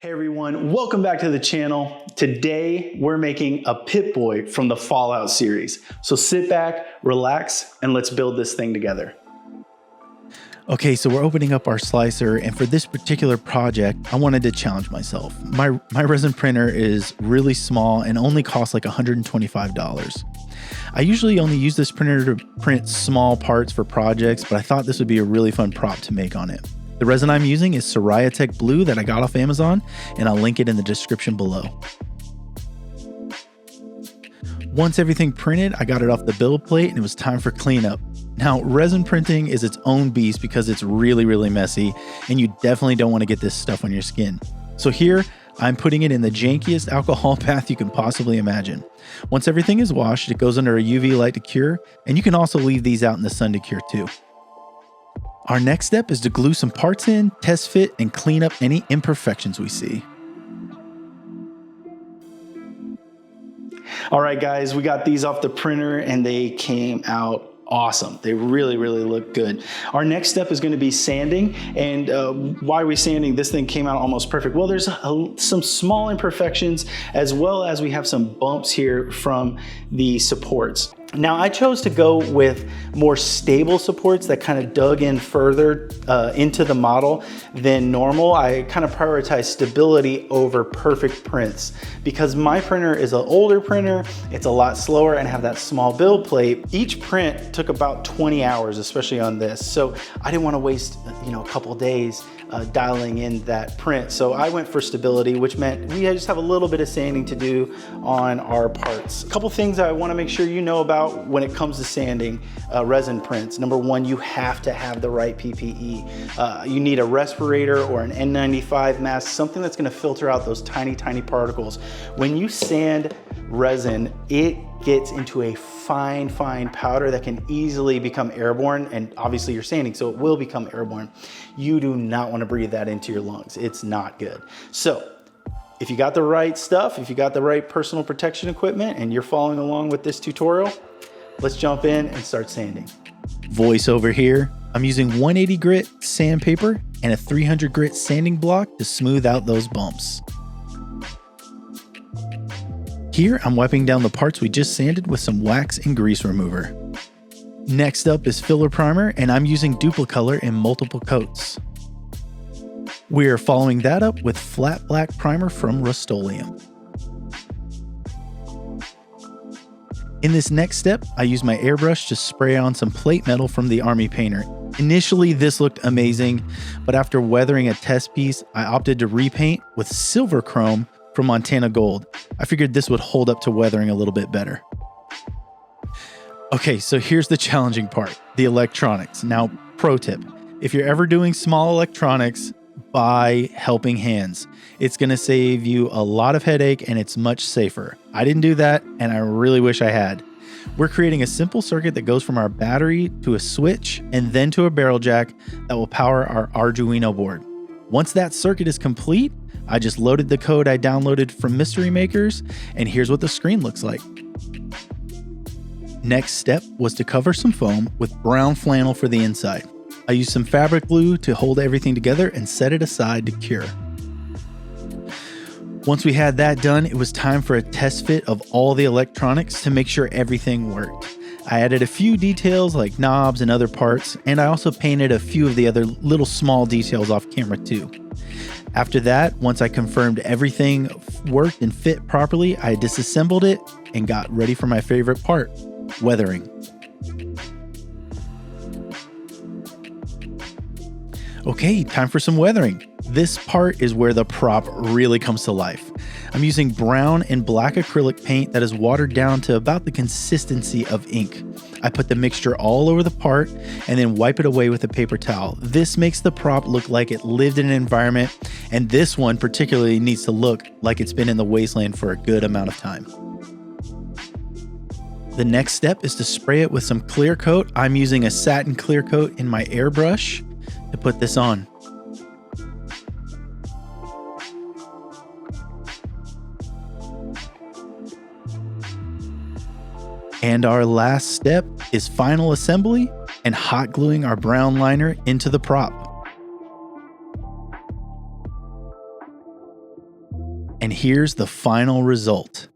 Hey everyone, welcome back to the channel. Today we're making a Pip-Boy from the Fallout series. So sit back, relax, and let's build this thing together. Okay, so we're opening up our slicer, and for this particular project, I wanted to challenge myself. My resin printer is really small and only costs like $125. I usually only use this printer to print small parts for projects, but I thought this would be a really fun prop to make on it. The resin I'm using is Soraya Tech Blue that I got off Amazon, and I'll link it in the description below. Once everything printed, I got it off the build plate and it was time for cleanup. Now, resin printing is its own beast because it's really messy, and you definitely don't want to get this stuff on your skin. So here, I'm putting it in the jankiest alcohol bath you can possibly imagine. Once everything is washed, it goes under a UV light to cure, and you can also leave these out in the sun to cure too. Our next step is to glue some parts in, test fit, and clean up any imperfections we see. All right, guys, we got these off the printer and they came out awesome. They really look good. Our next step is going to be sanding. And why are we sanding? This thing came out almost perfect. Well, there's some small imperfections, as well as we have some bumps here from the supports. Now, I chose to go with more stable supports that kind of dug in further into the model than normal. I kind of prioritize stability over perfect prints because my printer is an older printer. It's a lot slower and have that small build plate. Each print took about 20 hours, especially on this. So I didn't want to waste, a couple days dialing in that print. So I went for stability, which meant we just have a little bit of sanding to do on our parts. A couple things I want to make sure you know about when it comes to sanding resin prints. Number one, you have to have the right PPE. You need a respirator or an N95 mask, something that's going to filter out those tiny particles. When you sand resin, it gets into a fine powder that can easily become airborne, and obviously you're sanding, so it will become airborne. You do not want to breathe that into your lungs. It's not good. So if you got the right stuff, if you got the right personal protection equipment and you're following along with this tutorial, let's jump in and start sanding. Voice over here. I'm using 180 grit sandpaper and a 300 grit sanding block to smooth out those bumps. Here, I'm wiping down the parts we just sanded with some wax and grease remover. Next up is filler primer, and I'm using Duplicolor in multiple coats. We're following that up with flat black primer from Rust-Oleum. In this next step, I use my airbrush to spray on some plate metal from the Army Painter. Initially, this looked amazing, but after weathering a test piece, I opted to repaint with silver chrome from Montana Gold. I figured this would hold up to weathering a little bit better. Okay, so here's the challenging part, the electronics. Now, pro tip, if you're ever doing small electronics, buy helping hands. It's gonna save you a lot of headache and it's much safer. I didn't do that and I really wish I had. We're creating a simple circuit that goes from our battery to a switch and then to a barrel jack that will power our Arduino board. Once that circuit is complete, I just loaded the code I downloaded from Mystery Makers, and here's what the screen looks like. Next step was to cover some foam with brown flannel for the inside. I used some fabric glue to hold everything together and set it aside to cure. Once we had that done, it was time for a test fit of all the electronics to make sure everything worked. I added a few details like knobs and other parts, and I also painted a few of the other little small details off camera too. After that, once I confirmed everything worked and fit properly, I disassembled it and got ready for my favorite part, weathering. Okay, time for some weathering. This part is where the prop really comes to life. I'm using brown and black acrylic paint that is watered down to about the consistency of ink. I put the mixture all over the part and then wipe it away with a paper towel. This makes the prop look like it lived in an environment, and this one particularly needs to look like it's been in the wasteland for a good amount of time. The next step is to spray it with some clear coat. I'm using a satin clear coat in my airbrush to put this on. And our last step is final assembly and hot gluing our brown liner into the prop. And here's the final result.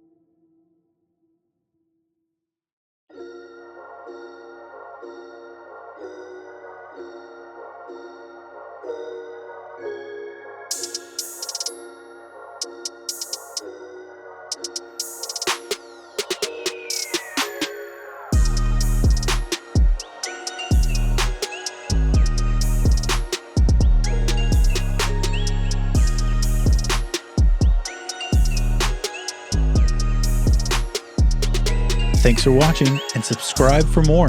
Thanks for watching and subscribe for more.